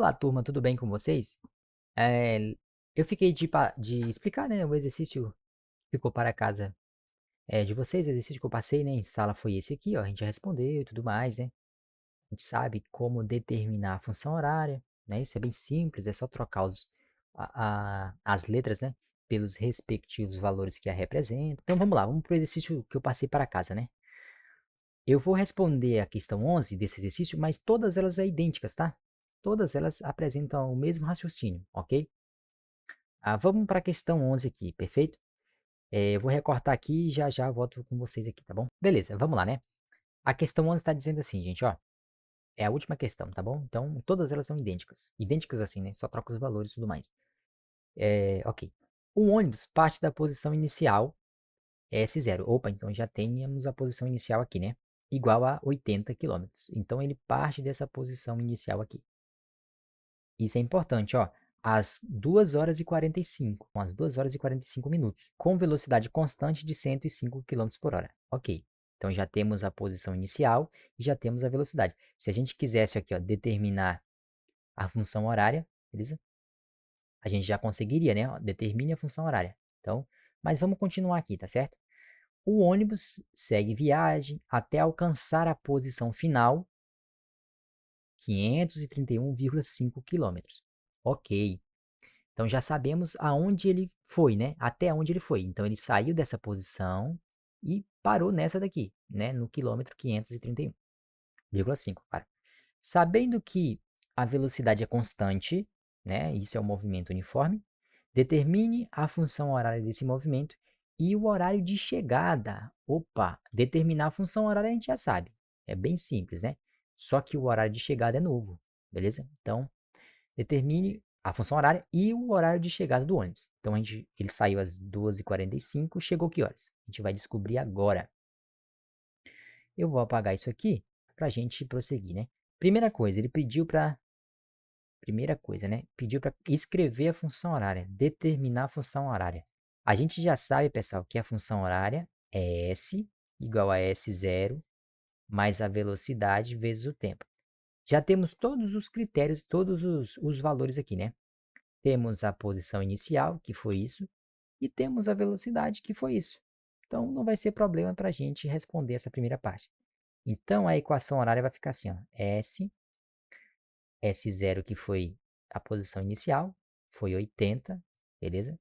Olá, turma, tudo bem com vocês? Eu fiquei de explicar, né, o exercício que ficou para casa de vocês, o exercício que eu passei, né, em sala foi esse aqui, ó, a gente já respondeu e tudo mais, né? A gente sabe como determinar a função horária, né? Isso é bem simples, é só trocar as letras, né, pelos respectivos valores que a representam. Então vamos lá, vamos para o exercício que eu passei para casa, né? Eu vou responder a questão 11 desse exercício, mas todas elas são idênticas, tá? Todas elas apresentam o mesmo raciocínio, ok? Vamos para a questão 11 aqui, perfeito? Eu vou recortar aqui e já já volto com vocês aqui, tá bom? Beleza, vamos lá, né? A questão 11 está dizendo assim, gente, ó. É a última questão, tá bom? Então, todas elas são idênticas. Idênticas assim, né? Só troca os valores e tudo mais. Ok. O ônibus parte da posição inicial S0. Opa, então já temos a posição inicial aqui, né? Igual a 80 quilômetros. Então, ele parte dessa posição inicial aqui. Isso é importante, ó. Às 2 horas e 45, às 2 horas e 45 minutos, com velocidade constante de 105 quilômetros por hora. Ok. Então já temos a posição inicial e já temos a velocidade. Se a gente quisesse aqui, ó, determinar a função horária, beleza? A gente já conseguiria, né? Ó, determine a função horária. Então, mas vamos continuar aqui, tá certo? O ônibus segue viagem até alcançar a posição final, 531,5 quilômetros. Ok. Então já sabemos aonde ele foi, né? Até onde ele foi. Então ele saiu dessa posição e parou nessa daqui, né? No quilômetro 531,5, claro. Sabendo que a velocidade é constante, né? Isso é um movimento uniforme. Determine a função horária desse movimento e o horário de chegada. Opa, determinar a função horária a gente já sabe. É bem simples, né? Só que o horário de chegada é novo, beleza? Então, determine a função horária e o horário de chegada do ônibus. Então, ele saiu às 2h45, chegou que horas? A gente vai descobrir agora. Eu vou apagar isso aqui para a gente prosseguir, né? Primeira coisa, ele pediu para... Primeira coisa, né? Pediu para escrever a função horária, determinar a função horária. A gente já sabe, pessoal, que a função horária é S igual a S0 mais a velocidade vezes o tempo. Já temos todos os critérios, todos os valores aqui, né? Temos a posição inicial, que foi isso, e temos a velocidade, que foi isso. Então, não vai ser problema para a gente responder essa primeira parte. Então, a equação horária vai ficar assim, ó, S0, que foi a posição inicial, foi 80, beleza?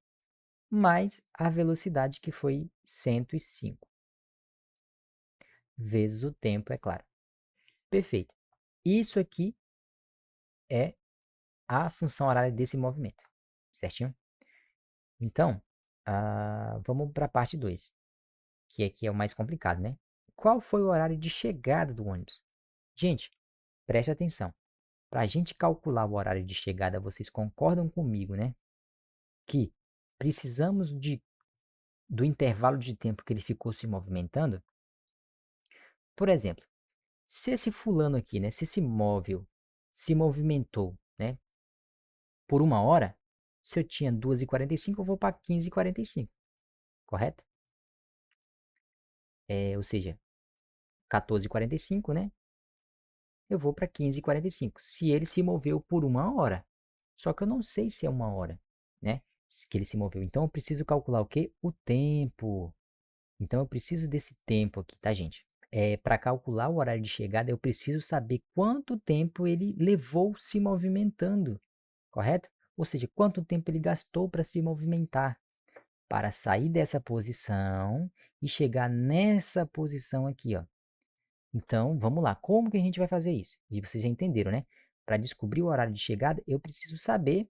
Mais a velocidade, que foi 105, vezes o tempo, é claro. Perfeito. Isso aqui é a função horária desse movimento, certinho? Então, vamos para a parte 2. Que aqui é o mais complicado, né? Qual foi o horário de chegada do ônibus? Gente, preste atenção. Para a gente calcular o horário de chegada, vocês concordam comigo, né? Que precisamos do intervalo de tempo que ele ficou se movimentando. Por exemplo, se esse fulano aqui, né? Se esse móvel se movimentou, né? Por 1 hora, se eu tinha 2h45, eu vou para 15h45, correto? Ou seja, 14h45, né? Eu vou para 15h45. Se ele se moveu por 1 hora, só que eu não sei se é 1 hora, né? Que ele se moveu. Então eu preciso calcular o quê? O tempo. Então eu preciso desse tempo aqui, tá, gente? Para calcular o horário de chegada, eu preciso saber quanto tempo ele levou se movimentando, correto? Ou seja, quanto tempo ele gastou para se movimentar, para sair dessa posição e chegar nessa posição aqui, ó. Então, vamos lá. Como que a gente vai fazer isso? E vocês já entenderam, né? Para descobrir o horário de chegada, eu preciso saber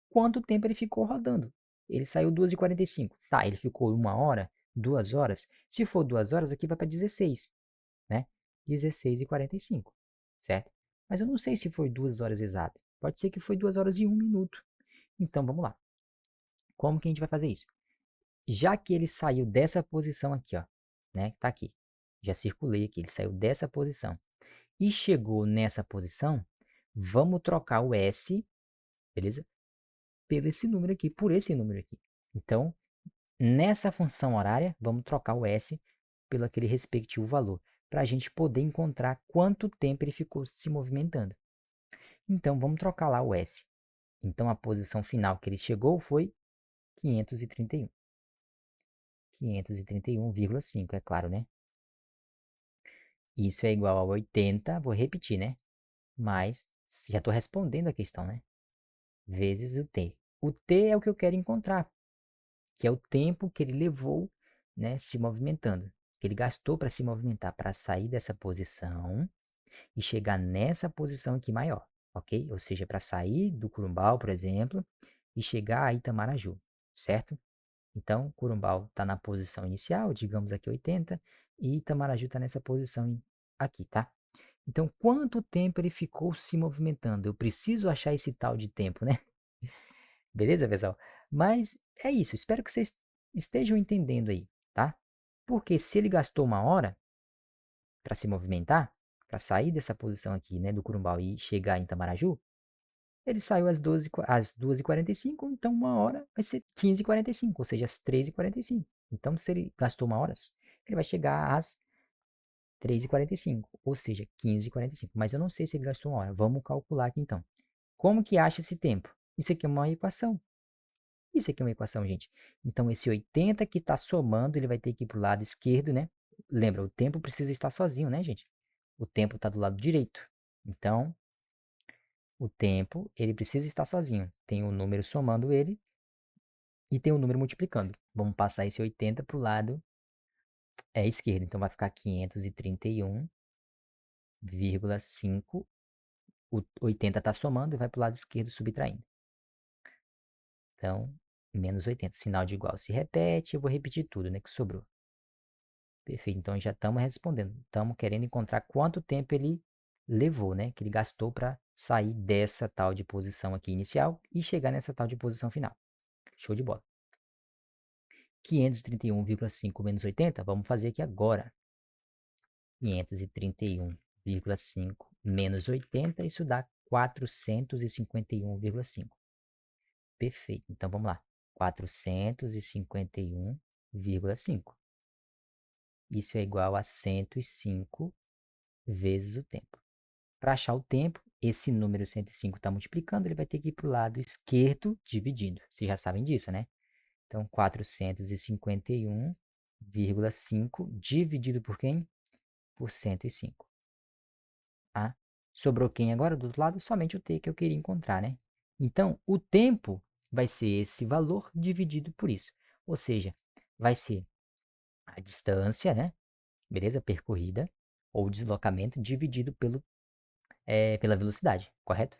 quanto tempo ele ficou rodando. Ele saiu 2h45. Tá, ele ficou 1 hora, 2 horas. Se for 2 horas, aqui vai para 16, né? 16h45, certo? Mas eu não sei se foi 2 horas exatas. Pode ser que foi 2 horas e 1 minuto. Então, vamos lá. Como que a gente vai fazer isso? Já que ele saiu dessa posição aqui, ó, né? Tá aqui. Já circulei aqui. Ele saiu dessa posição e chegou nessa posição, vamos trocar o S, beleza? Pelo esse número aqui, por esse número aqui. Então, nessa função horária, vamos trocar o S pelo aquele respectivo valor, para a gente poder encontrar quanto tempo ele ficou se movimentando. Então, vamos trocar lá o S. Então, a posição final que ele chegou foi 531. 531,5, é claro, né? Isso é igual a 80, vou repetir, né? Mas já estou respondendo a questão, né? Vezes o T. O T é o que eu quero encontrar, que é o tempo que ele levou, né, se movimentando, que ele gastou para se movimentar, para sair dessa posição e chegar nessa posição aqui maior, ok? Ou seja, para sair do Curumbau, por exemplo, e chegar a Itamaraju, certo? Então, Curumbau está na posição inicial, digamos aqui 80, e Itamaraju está nessa posição aqui, tá? Então, quanto tempo ele ficou se movimentando? Eu preciso achar esse tal de tempo, né? Beleza, pessoal? Mas é isso, espero que vocês estejam entendendo aí, tá? Porque se ele gastou 1 hora para se movimentar, para sair dessa posição aqui, né, do Curumbau e chegar em Itamaraju, ele saiu às 2h45, então 1 hora vai ser 15h45, ou seja, às 3h45. Então, se ele gastou 1 hora, ele vai chegar às 3h45, ou seja, 15h45. Mas eu não sei se ele gastou 1 hora. Vamos calcular aqui então. Como que acha esse tempo? Isso aqui é uma equação. Isso aqui é uma equação, gente. Então, esse 80 que está somando, ele vai ter que ir para o lado esquerdo, né? Lembra, o tempo precisa estar sozinho, né, gente? O tempo está do lado direito. Então, o tempo, ele precisa estar sozinho. Tem um número somando ele e tem um número multiplicando. Vamos passar esse 80 para o lado esquerdo. Então, vai ficar 531,5. O 80 está somando e vai para o lado esquerdo subtraindo. Então, menos 80. O sinal de igual se repete. Eu vou repetir tudo, né, que sobrou. Perfeito. Então, já estamos respondendo. Estamos querendo encontrar quanto tempo ele levou, né? Que ele gastou para sair dessa tal de posição aqui inicial e chegar nessa tal de posição final. Show de bola. 531,5 menos 80, vamos fazer aqui agora. 531,5 menos 80, isso dá 451,5. Perfeito. Então, vamos lá. 451,5. Isso é igual a 105 vezes o tempo. Para achar o tempo, esse número 105 está multiplicando, ele vai ter que ir para o lado esquerdo dividindo. Vocês já sabem disso, né? Então, 451,5 dividido por quem? Por 105. Tá? Sobrou quem agora do outro lado? Somente o t que eu queria encontrar, né? Então, o tempo vai ser esse valor dividido por isso. Ou seja, vai ser a distância, né? Beleza? Percorrida ou deslocamento dividido pela velocidade, correto?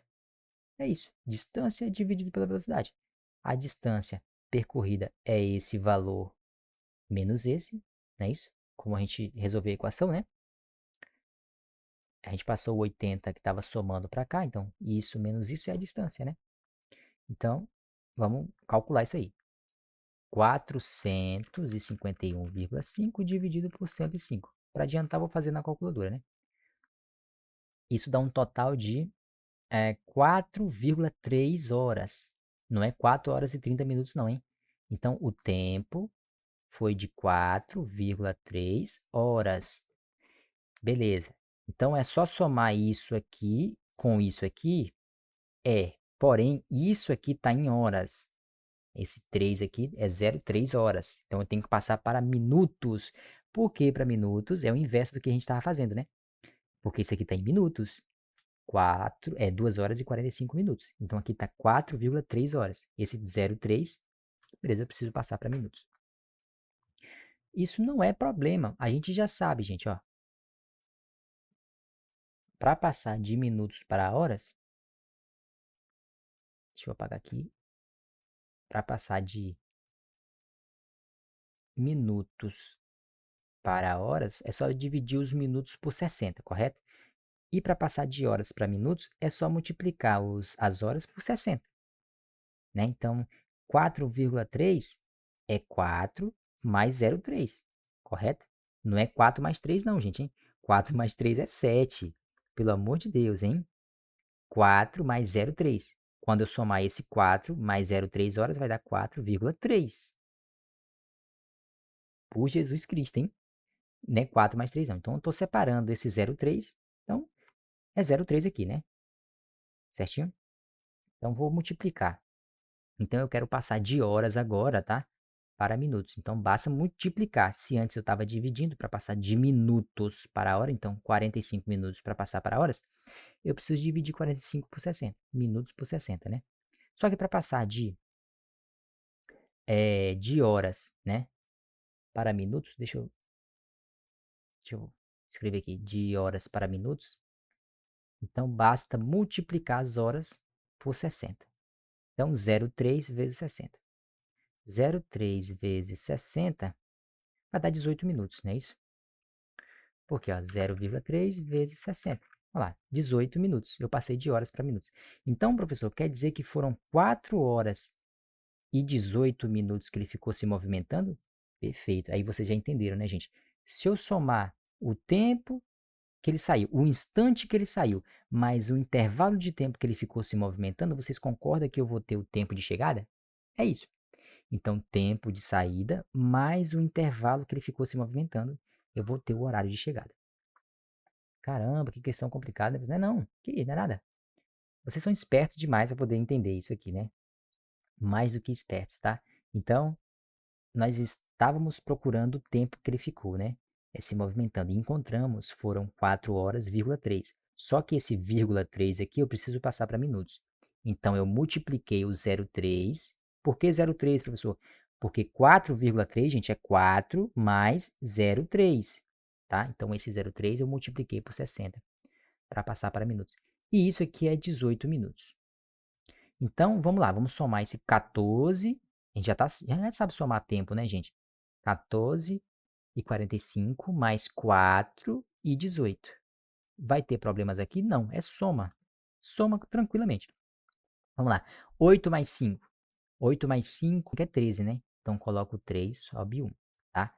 É isso. Distância dividido pela velocidade. A distância percorrida é esse valor menos esse, não é isso? Como a gente resolveu a equação, né? A gente passou o 80 que estava somando para cá, então isso menos isso é a distância, né? Então, vamos calcular isso aí. 451,5 dividido por 105. Para adiantar, vou fazer na calculadora, né? Isso dá um total de 4,3 horas. Não é 4 horas e 30 minutos, não, hein? Então, o tempo foi de 4,3 horas. Beleza. Então, é só somar isso aqui com isso aqui. Porém, isso aqui está em horas. Esse 3 aqui é 0,3 horas. Então, eu tenho que passar para minutos. Por que para minutos? É o inverso do que a gente estava fazendo, né? Porque isso aqui está em minutos. 2 horas e 45 minutos. Então, aqui está 4,3 horas. Esse 0,3, beleza, eu preciso passar para minutos. Isso não é problema. A gente já sabe, gente, ó. Para passar de minutos para horas, deixa eu apagar aqui. Para passar de minutos para horas, é só dividir os minutos por 60, correto? E para passar de horas para minutos, é só multiplicar as horas por 60, né? Então, 4,3 é 4 mais 0,3, correto? Não é 4 mais 3 não, gente, hein? 4 mais 3 é 7. Pelo amor de Deus, hein? 4 mais 0,3. Quando eu somar esse 4 mais 0,3 horas, vai dar 4,3. Por Jesus Cristo, hein? Né? 4 mais 3 não. Então, eu estou separando esse 0,3. Então, é 0,3 aqui, né? certinho? Então, vou multiplicar. Então, eu quero passar de horas agora, tá? Para minutos. Então, basta multiplicar. Se antes eu estava dividindo para passar de minutos para hora, então 45 minutos para passar para horas, eu preciso dividir 45 por 60, minutos por 60, né? Só que para passar de horas, né, para minutos, deixa eu escrever aqui, de horas para minutos, então basta multiplicar as horas por 60. Então, 0,3 vezes 60. 0,3 vezes 60 vai dar 18 minutos, não é isso? Porque, ó, 0,3 vezes 60. Olha lá, 18 minutos. Eu passei de horas para minutos. Então, professor, quer dizer que foram 4 horas e 18 minutos que ele ficou se movimentando? Perfeito. Aí vocês já entenderam, né, gente? Se eu somar o tempo que ele saiu, o instante que ele saiu, mais o intervalo de tempo que ele ficou se movimentando, vocês concordam que eu vou ter o tempo de chegada? É isso. Então, tempo de saída mais o intervalo que ele ficou se movimentando, eu vou ter o horário de chegada. Caramba, que questão complicada. Não é não, não é nada. Vocês são espertos demais para poder entender isso aqui, né? Mais do que espertos, tá? Então, nós estávamos procurando o tempo que ele ficou, né? Se movimentando. E encontramos, foram 4 horas, vírgula 3. Só que esse vírgula 3 aqui eu preciso passar para minutos. Então, eu multipliquei o 0,3. Por que 0,3, professor? Porque 4,3, gente, é 4 mais 0,3, tá? Então, esse 0,3 eu multipliquei por 60 para passar para minutos. E isso aqui é 18 minutos. Então, vamos lá, vamos somar esse 14. A gente já sabe somar tempo, né, gente? 14 e 45 mais 4 e 18. Vai ter problemas aqui? Não, é soma. Soma tranquilamente. Vamos lá. 8 mais 5. 8 mais 5 que é 13, né? Então, coloco 3, sobe 1, tá?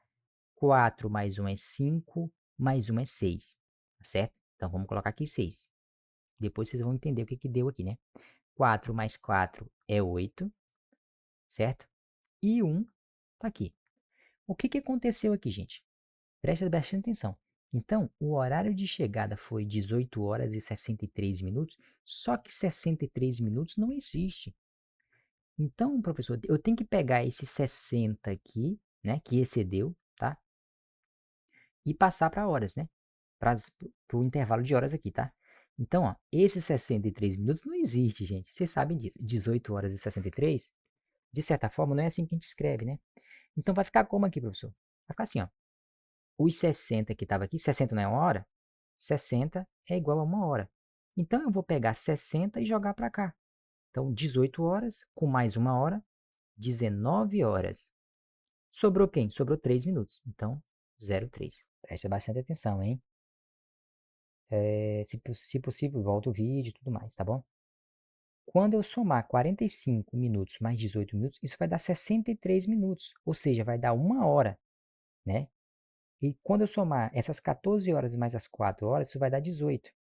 4 mais 1 é 5, mais 1 é 6, tá certo? Então, vamos colocar aqui 6. Depois vocês vão entender o que deu aqui, né? 4 mais 4 é 8, certo? E 1 tá aqui. O que aconteceu aqui, gente? Presta bastante atenção. Então, o horário de chegada foi 18 horas e 63 minutos, só que 63 minutos não existe. Então, professor, eu tenho que pegar esse 60 aqui, né, que excedeu, tá? E passar para horas, né? Para o intervalo de horas aqui, tá? Então, ó, esses 63 minutos não existe, gente. Vocês sabem disso. 18 horas e 63, de certa forma, não é assim que a gente escreve, né? Então, vai ficar como aqui, professor? Vai ficar assim, ó. Os 60 que estava aqui, 60 não é uma hora? 60 é igual a uma hora. Então, eu vou pegar 60 e jogar para cá. Então, 18 horas com mais uma hora, 19 horas. Sobrou quem? Sobrou 3 minutos. Então, 0,3. Presta bastante atenção, hein? Se possível, volta o vídeo e tudo mais, tá bom? Quando eu somar 45 minutos mais 18 minutos, isso vai dar 63 minutos. Ou seja, vai dar uma hora, né? E quando eu somar essas 14 horas mais as 4 horas, isso vai dar 18.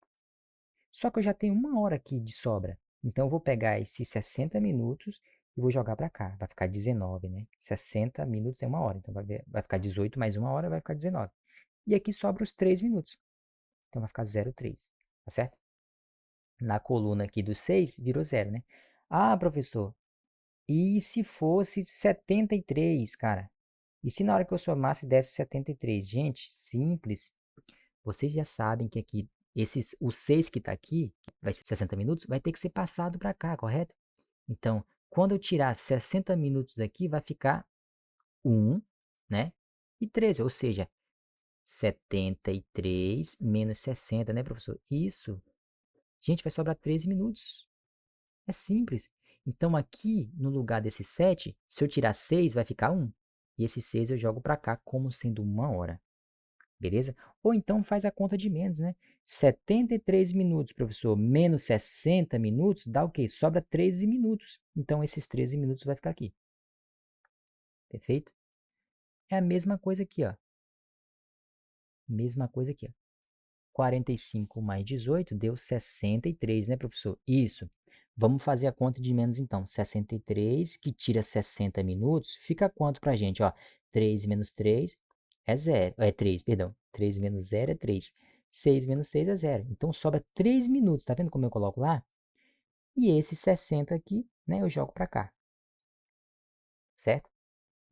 Só que eu já tenho uma hora aqui de sobra. Então, eu vou pegar esses 60 minutos e vou jogar para cá. Vai ficar 19, né? 60 minutos é uma hora. Então, vai ficar 18 mais uma hora, vai ficar 19. E aqui sobra os 3 minutos. Então, vai ficar 0,3. Tá certo? Na coluna aqui dos 6, virou 0, né? Ah, professor, e se fosse 73, cara? E se na hora que eu somasse desse 73? Gente, simples. Vocês já sabem que aqui, o 6 que está aqui, vai ser 60 minutos, vai ter que ser passado para cá, correto? Então, quando eu tirar 60 minutos aqui, vai ficar 1, né? E 13, ou seja, 73 menos 60, né, professor? Isso. Gente, vai sobrar 13 minutos. É simples. Então, aqui, no lugar desse 7, se eu tirar 6, vai ficar 1. E esse 6 eu jogo para cá como sendo uma hora. Beleza? Ou então faz a conta de menos, né? 73 minutos, professor, menos 60 minutos, dá o quê? Sobra 13 minutos. Então, esses 13 minutos vai ficar aqui. Perfeito? É a mesma coisa aqui, ó. Mesma coisa aqui, ó. 45 mais 18 deu 63, né, professor? Isso. Vamos fazer a conta de menos, então. 63, que tira 60 minutos, fica quanto pra gente, ó? 3 menos 3 é 0. É 3, perdão. 3 menos 0 é 3. 6 menos 6 é 0. Então, sobra 3 minutos. Tá vendo como eu coloco lá? E esse 60 aqui, né, eu jogo para cá, certo?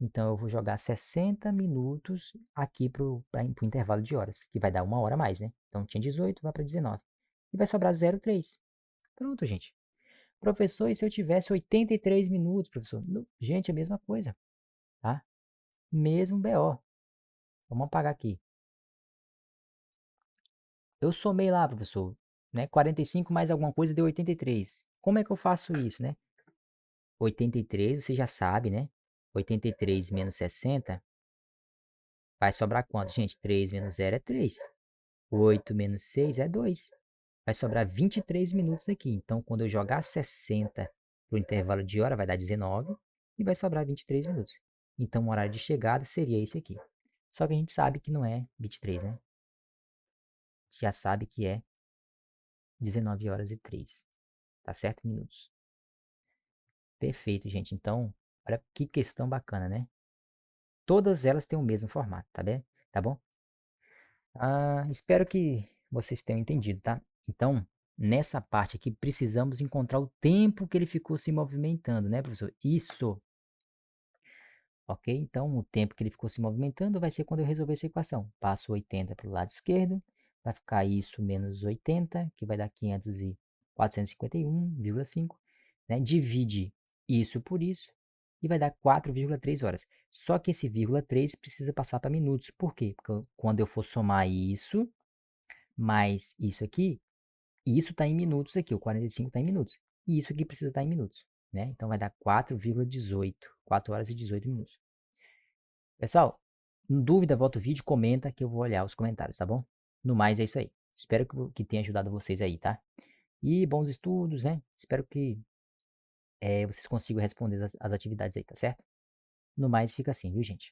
Então eu vou jogar 60 minutos aqui pro intervalo de horas, que vai dar 1 hora a mais, né? Então tinha 18, vai para 19. E vai sobrar 0,3. Pronto, gente. Professor, e se eu tivesse 83 minutos, professor? Gente, é a mesma coisa, tá? Mesmo BO. Vamos apagar aqui. Eu somei lá, professor, né? 45 mais alguma coisa deu 83. Como é que eu faço isso, né? 83, você já sabe, né? 83 menos 60 vai sobrar quanto, gente? 3 menos 0 é 3. 8 menos 6 é 2. Vai sobrar 23 minutos aqui. Então, quando eu jogar 60 para o intervalo de hora, vai dar 19 e vai sobrar 23 minutos. Então, o horário de chegada seria esse aqui. Só que a gente sabe que não é 23, né? A gente já sabe que é 19 horas e 3. Tá certo? Minutos. Perfeito, gente. Então, olha que questão bacana, né? Todas elas têm o mesmo formato, tá bem? Tá bom? Espero que vocês tenham entendido, tá? Então, nessa parte aqui, precisamos encontrar o tempo que ele ficou se movimentando, né, professor? Isso, ok? Então, o tempo que ele ficou se movimentando vai ser quando eu resolver essa equação. Passo 80 para o lado esquerdo, vai ficar isso menos 80, que vai dar 451,5, né? Divide isso por isso e vai dar 4,3 horas. Só que esse vírgula 3 precisa passar para minutos. Por quê? Porque quando eu for somar isso mais isso aqui, e isso está em minutos aqui, o 45 está em minutos. E isso aqui precisa estar em minutos, né? Então vai dar 4,18, 4 horas e 18 minutos. Pessoal, em dúvida, volta o vídeo, comenta que eu vou olhar os comentários, tá bom? No mais é isso aí. Espero que tenha ajudado vocês aí, tá? E bons estudos, né? Espero que vocês consigam responder as atividades aí, tá certo? No mais, fica assim, viu, gente?